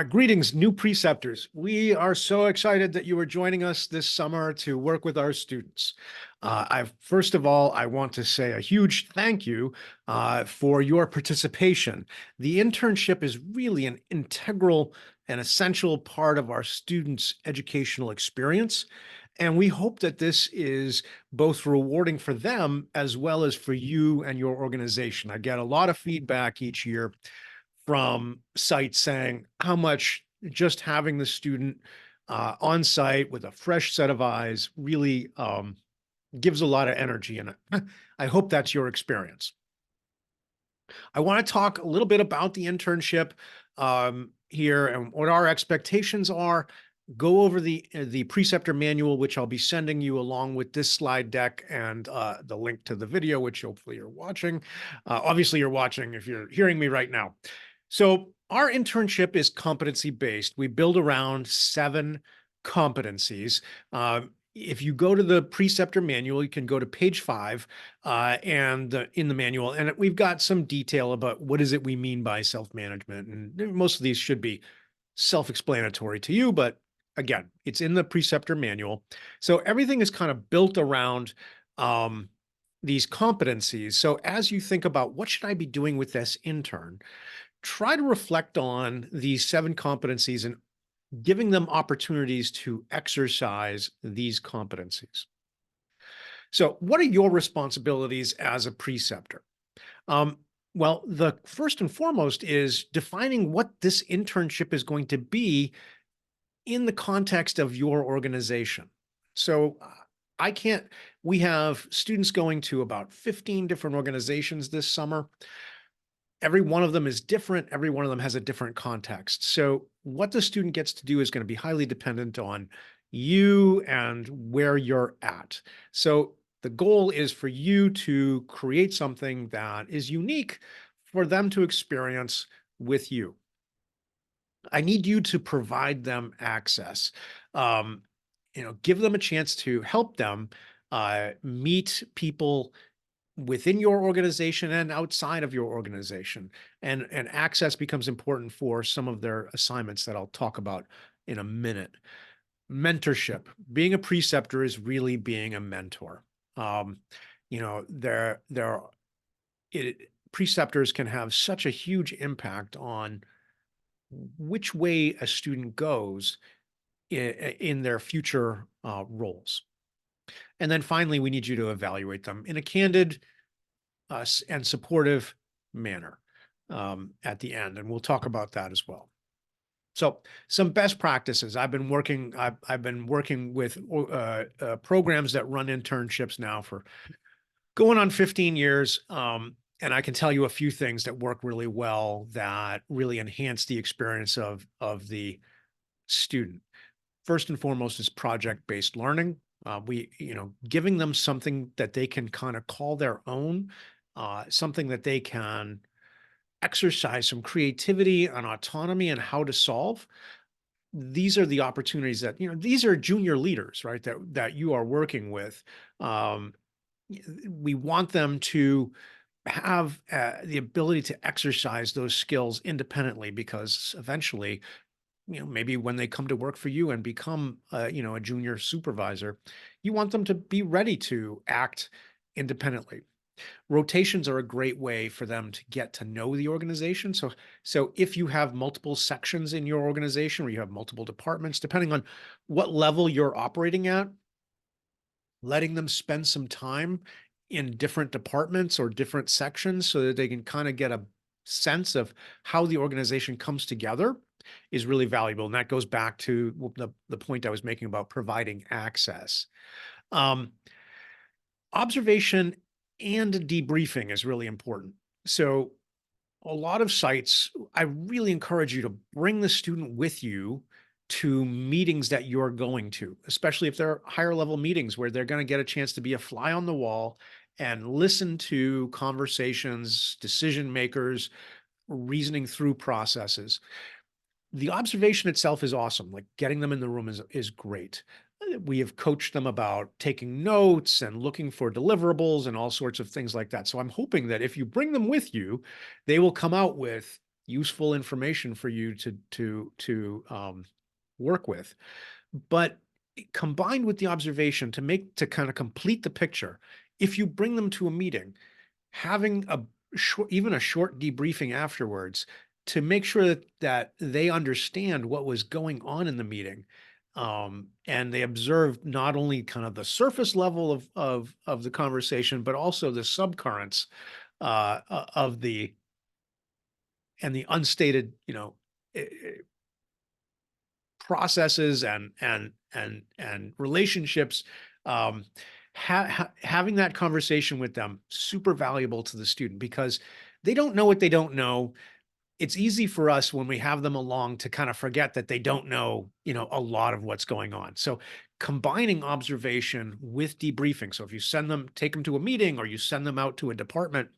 Greetings, new preceptors. We are so excited that you are joining us this summer to work with our students. First of all, I want to say a huge thank you for your participation. The internship is really an integral and essential part of our students' educational experience. And we hope that this is both rewarding for them as well as for you and your organization. I get a lot of feedback each year from sites saying how much just having the student on site with a fresh set of eyes really gives a lot of energy. And I hope that's your experience. I want to talk a little bit about the internship here and what our expectations are. Go over the preceptor manual, which I'll be sending you along with this slide deck and the link to the video, which hopefully you're watching. Obviously, you're watching if you're hearing me right now. So our internship is competency-based. We build around 7 competencies. If you go to the preceptor manual, you can go to page 5 and in the manual, and we've got some detail about what is it we mean by self-management. And most of these should be self-explanatory to you, but again, it's in the preceptor manual. So everything is kind of built around these competencies. So as you think about what should I be doing with this intern, try to reflect on these 7 competencies and giving them opportunities to exercise these competencies. So what are your responsibilities as a preceptor? Well, the first and foremost is defining what this internship is going to be in the context of your organization. So we have students going to about 15 different organizations this summer. Every one of them is different. Every one of them has a different context. So what the student gets to do is going to be highly dependent on you and where you're at. So the goal is for you to create something that is unique for them to experience with you. I need you to provide them access. Give them a chance to help them meet people within your organization and outside of your organization. And access becomes important for some of their assignments that I'll talk about in a minute. Mentorship. Being a preceptor is really being a mentor. Preceptors can have such a huge impact on which way a student goes in their future roles. And then finally, we need you to evaluate them in a candid and supportive manner at the end. And we'll talk about that as well. So some best practices. I've been working with programs that run internships now for going on 15 years. And I can tell you a few things that work really well that really enhance the experience of the student. First and foremost is project-based learning. Giving them something that they can kind of call their own, something that they can exercise some creativity and autonomy and how to solve. These are the opportunities that, these are junior leaders, right? That you are working with. We want them to have the ability to exercise those skills independently, because eventually, maybe when they come to work for you and become, a junior supervisor, you want them to be ready to act independently. Rotations are a great way for them to get to know the organization. So if you have multiple sections in your organization, or you have multiple departments, depending on what level you're operating at, letting them spend some time in different departments or different sections so that they can kind of get a sense of how the organization comes together is really valuable. And that goes back to the point I was making about providing access. Observation and debriefing is really important. So a lot of sites, I really encourage you to bring the student with you to meetings that you're going to, especially if they're higher level meetings where they're going to get a chance to be a fly on the wall and listen to conversations, decision makers, reasoning through processes. The observation itself is awesome. Like getting them in the room is great. We have coached them about taking notes and looking for deliverables and all sorts of things like that. So I'm hoping that if you bring them with you, they will come out with useful information for you to work with. But combined with the observation to kind of complete the picture, if you bring them to a meeting, having even a short debriefing afterwards to make sure that they understand what was going on in the meeting, and they observe not only kind of the surface level of the conversation, but also the subcurrents of the and the unstated, eh, processes and relationships. um, Having that conversation with them, super valuable to the student, because they don't know what they don't know. It's easy for us when we have them along to kind of forget that they don't know, a lot of what's going on. So combining observation with debriefing. So if you take them to a meeting or you send them out to a department,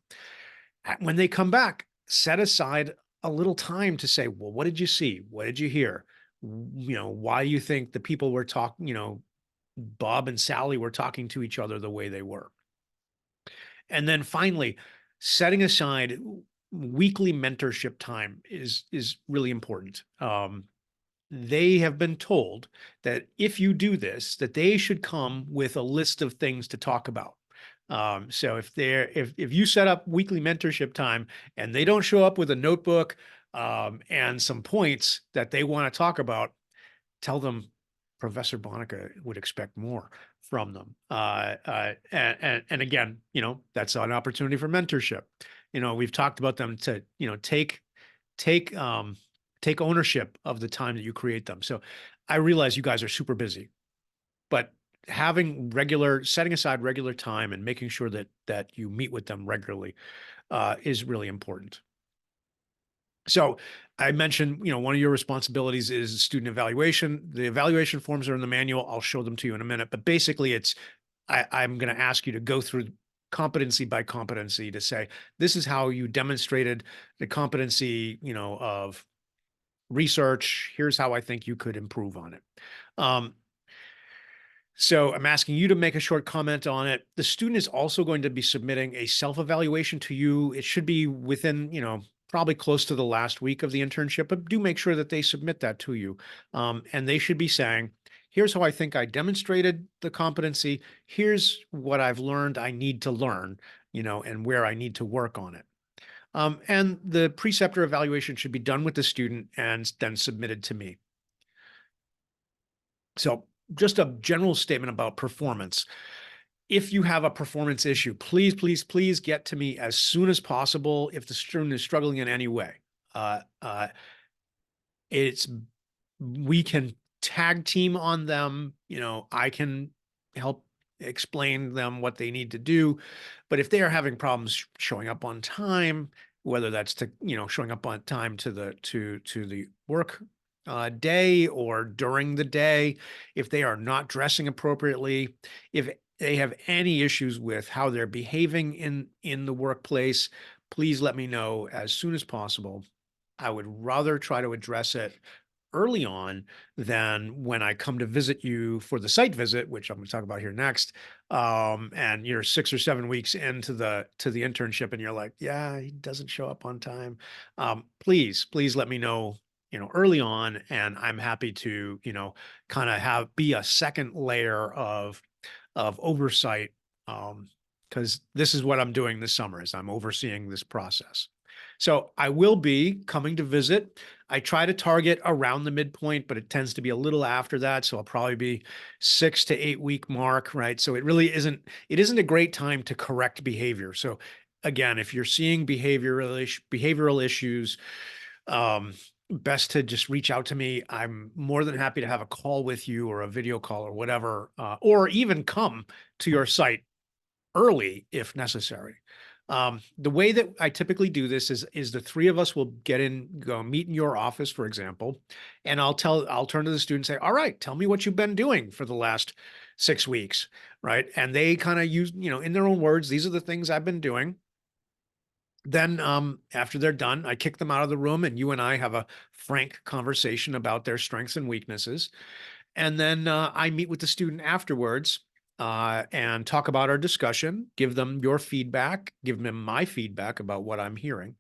when they come back, set aside a little time to say, well, what did you see? What did you hear? Why you think the people were talking, Bob and Sally were talking to each other the way they were. And then finally, setting aside weekly mentorship time is really important. They have been told that if you do this, that they should come with a list of things to talk about. So if you set up weekly mentorship time and they don't show up with a notebook and some points that they want to talk about, tell them Professor Bonica would expect more from them. And again, that's an opportunity for mentorship. We've talked about them to, take take ownership of the time that you create them. So I realize you guys are super busy, but setting aside regular time and making sure that you meet with them regularly is really important. So I mentioned, one of your responsibilities is student evaluation. The evaluation forms are in the manual. I'll show them to you in a minute, but basically I'm going to ask you to go through competency by competency to say, this is how you demonstrated the competency, of research. Here's how I think you could improve on it. So I'm asking you to make a short comment on it. The student is also going to be submitting a self-evaluation to you. It should be within, probably close to the last week of the internship, but do make sure that they submit that to you. And they should be saying, here's how I think I demonstrated the competency. Here's what I've learned I need to learn, and where I need to work on it. And the preceptor evaluation should be done with the student and then submitted to me. So just a general statement about performance. If you have a performance issue, please, please, please get to me as soon as possible if the student is struggling in any way. Uh, uh, we can tag team on them. I can help explain them what they need to do. But if they are having problems showing up on time, whether that's showing up on time to the work day or during the day, if they are not dressing appropriately, if they have any issues with how they're behaving in the workplace, please let me know as soon as possible. I would rather try to address it early on than when I come to visit you for the site visit, which I'm going to talk about here next. And you're 6 or 7 weeks into the internship, and you're like, yeah, he doesn't show up on time. Please let me know, early on, and I'm happy to, kind of be a second layer of oversight. Because this is what I'm doing this summer, is I'm overseeing this process. So I will be coming to visit. I try to target around the midpoint, but it tends to be a little after that. So I'll probably be 6 to 8 week mark, right? So it isn't a great time to correct behavior. So again, if you're seeing behavioral issues, best to just reach out to me. I'm more than happy to have a call with you or a video call or whatever, or even come to your site early if necessary. The way that I typically do this is the three of us will go meet in your office, for example, and I'll turn to the student and say, all right, tell me what you've been doing for the last 6 weeks, right? And they kind of use, in their own words, these are the things I've been doing. Then after they're done, I kick them out of the room and you and I have a frank conversation about their strengths and weaknesses. And then I meet with the student afterwards and talk about our discussion, give them your feedback, give them my feedback about what I'm hearing.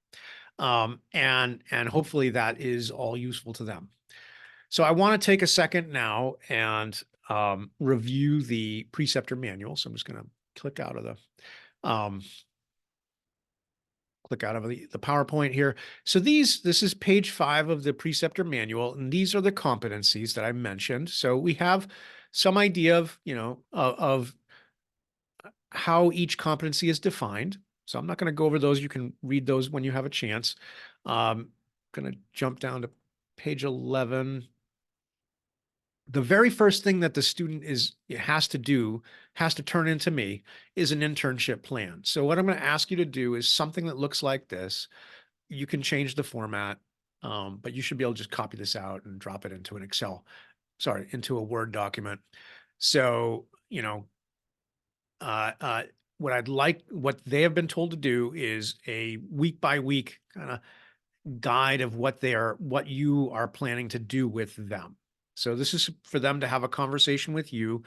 And hopefully that is all useful to them. So I want to take a second now and review the preceptor manual. So I'm just going to click out of um, the PowerPoint here. So this is page 5 of the preceptor manual, and these are the competencies that I mentioned. So we have some idea of, of how each competency is defined. So I'm not going to go over those. You can read those when you have a chance. Going to jump down to page 11. The very first thing that the student has to turn into me is an internship plan. So what I'm going to ask you to do is something that looks like this. You can change the format, but you should be able to just copy this out and drop it into into a Word document. So, uh, uh, what they have been told to do is a week by week kind of guide of what you are planning to do with them. So this is for them to have a conversation with you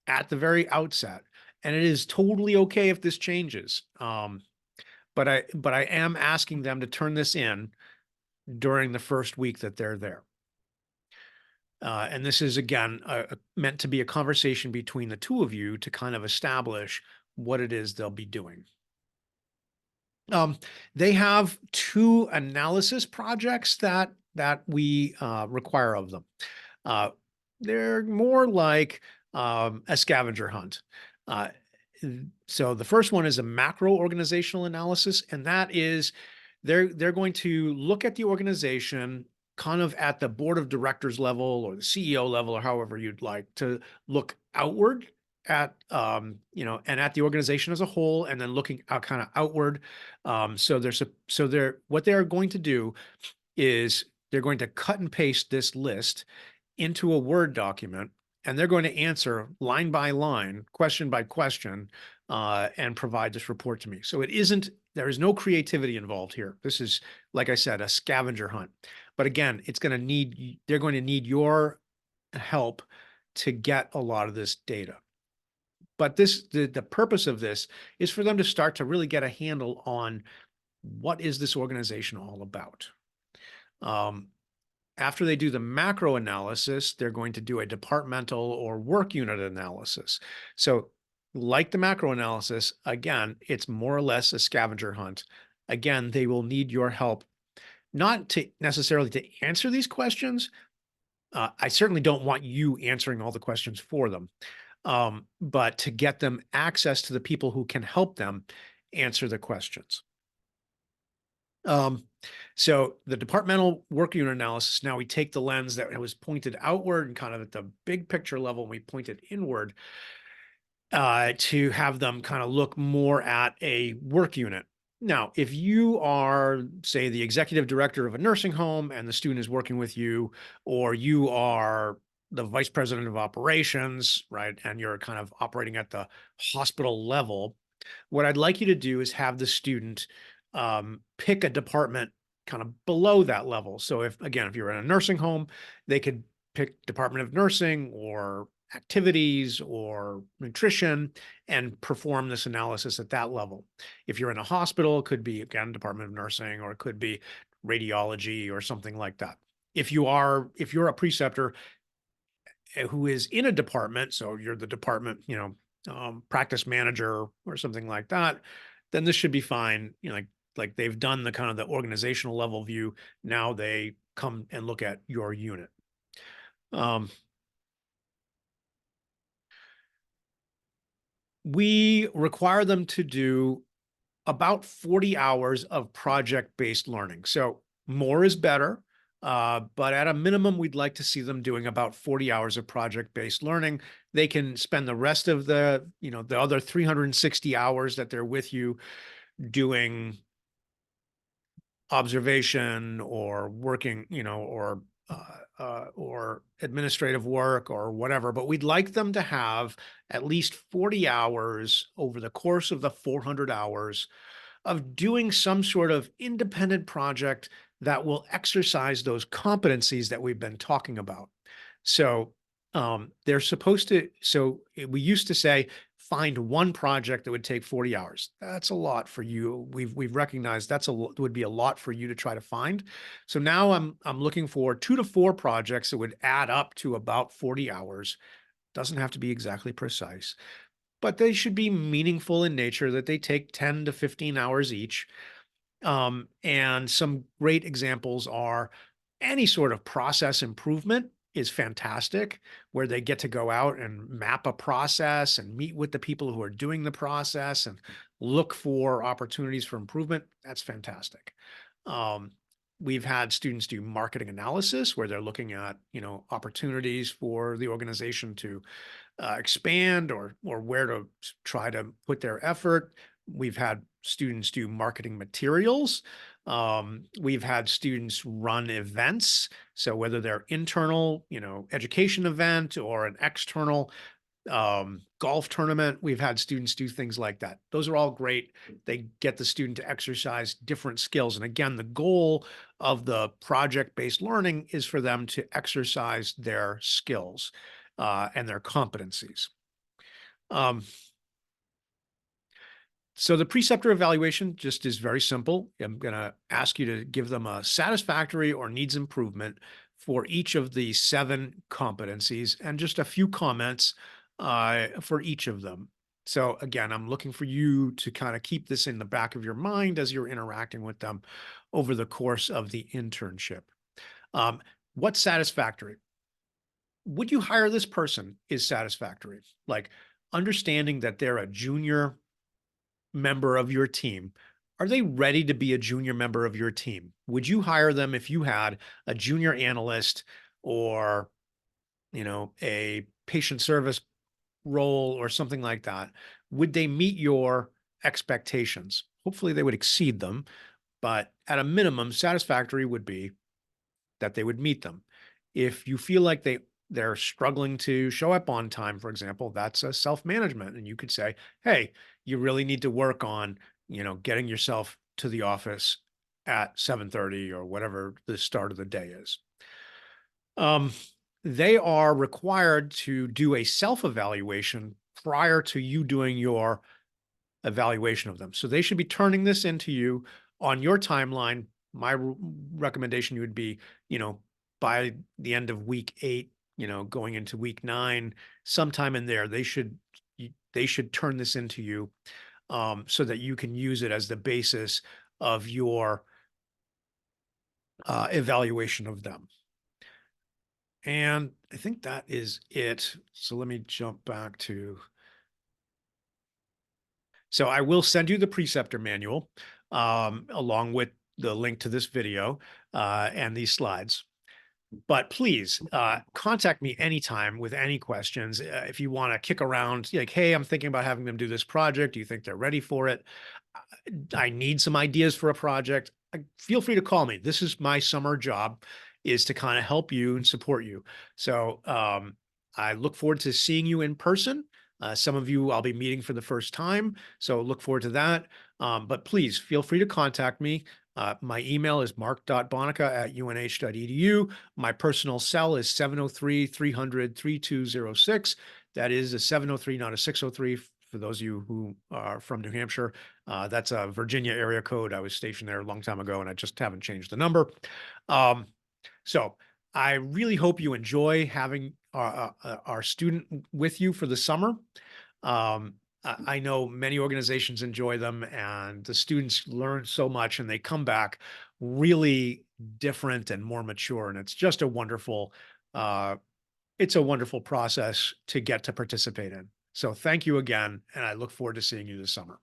at the very outset. And it is totally okay if this changes. But I am asking them to turn this in during the first week that they're there. And this is, again, meant to be a conversation between the two of you to kind of establish what it is they'll be doing. They have 2 analysis projects that we require of them. They're more like a scavenger hunt. So the first one is a macro organizational analysis, and that is they're going to look at the organization kind of at the board of directors level or the CEO level, or however you'd like to look outward at and at the organization as a whole, and then looking out kind of outward. What they're going to do is they're going to cut and paste this list into a Word document, and they're going to answer line by line, question by question, and provide this report to me. So there is no creativity involved here. This is, like I said, a scavenger hunt. But again, they're going to need your help to get a lot of this data. But the purpose of this is for them to start to really get a handle on what is this organization all about. After they do the macro analysis, they're going to do a departmental or work unit analysis. So like the macro analysis, again, it's more or less a scavenger hunt. Again, they will need your help, not to necessarily to answer these questions. I certainly don't want you answering all the questions for them, but to get them access to the people who can help them answer the questions. So the departmental work unit analysis, now we take the lens that was pointed outward and kind of at the big picture level, and we point it inward to have them kind of look more at a work unit. Now, if you are, say, the executive director of a nursing home and the student is working with you, or you are the vice president of operations, right, and you're kind of operating at the hospital level, what I'd like you to do is have the student pick a department kind of below that level. So if you're in a nursing home, they could pick Department of Nursing or activities or nutrition and perform this analysis at that level. If you're in a hospital, it could be, again, Department of Nursing, or it could be radiology or something like that. If you're a preceptor who is in a department, so you're the department, practice manager or something like that, then this should be fine. Like they've done the kind of the organizational level view. Now they come and look at your unit. We require them to do about 40 hours of project-based learning. So more is better, but at a minimum, we'd like to see them doing about 40 hours of project-based learning. They can spend the rest of the other 360 hours that they're with you doing observation or working, or administrative work or whatever, but we'd like them to have at least 40 hours over the course of the 400 hours of doing some sort of independent project that will exercise those competencies that we've been talking about. So they're supposed to, so we used to say find one project that would take 40 hours. That's a lot for you. We've recognized would be a lot for you to try to find. So now I'm looking for 2 to 4 projects that would add up to about 40 hours. Doesn't have to be exactly precise, but they should be meaningful in nature, that they take 10 to 15 hours each. And some great examples are any sort of process improvement is fantastic, where they get to go out and map a process and meet with the people who are doing the process and look for opportunities for improvement. That's fantastic. Um, we've had students do marketing analysis, where they're looking at, opportunities for the organization to expand, or where to try to put their effort. We've had students do marketing materials. We've had students run events. So whether they're internal, education event, or an external golf tournament, we've had students do things like that. Those are all great. They get the student to exercise different skills. And again, the goal of the project-based learning is for them to exercise their skills and their competencies. Um, so the preceptor evaluation just is very simple. I'm going to ask you to give them a satisfactory or needs improvement for each of the 7 competencies, and just a few comments for each of them. So again, I'm looking for you to kind of keep this in the back of your mind as you're interacting with them over the course of the internship. Um, what's satisfactory? Would you hire this person is satisfactory. Like, understanding that they're a junior member of your team. Are they ready to be a junior member of your team? Would you hire them if you had a junior analyst, or, a patient service role or something like that? Would they meet your expectations? Hopefully they would exceed them, but at a minimum, satisfactory would be that they would meet them. If you feel like they're struggling to show up on time, for example, that's a self-management. And you could say, hey, you really need to work on, getting yourself to the office at 7:30 or whatever the start of the day is. Um, they are required to do a self-evaluation prior to you doing your evaluation of them. So they should be turning this into you on your timeline. My recommendation would be, by the end of week 8, going into week 9, sometime in there, they should turn this into you, so that you can use it as the basis of your evaluation of them. And I think that is it. So let me jump back to. So I will send you the preceptor manual, along with the link to this video and these slides. But please contact me anytime with any questions. If you want to kick around, like, hey, I'm thinking about having them do this project. Do you think they're ready for it? I need some ideas for a project. Feel free to call me. This is my summer job, is to kind of help you and support you. So I look forward to seeing you in person. Some of you I'll be meeting for the first time, so look forward to that. But please feel free to contact me. My email is mark.bonica@unh.edu. My personal cell is 703-300-3206. That is a 703, not a 603. For those of you who are from New Hampshire, that's a Virginia area code. I was stationed there a long time ago, and I just haven't changed the number. So I really hope you enjoy having our student with you for the summer. I know many organizations enjoy them, and the students learn so much, and they come back really different and more mature. And it's just it's a wonderful process to get to participate in. So thank you again, and I look forward to seeing you this summer.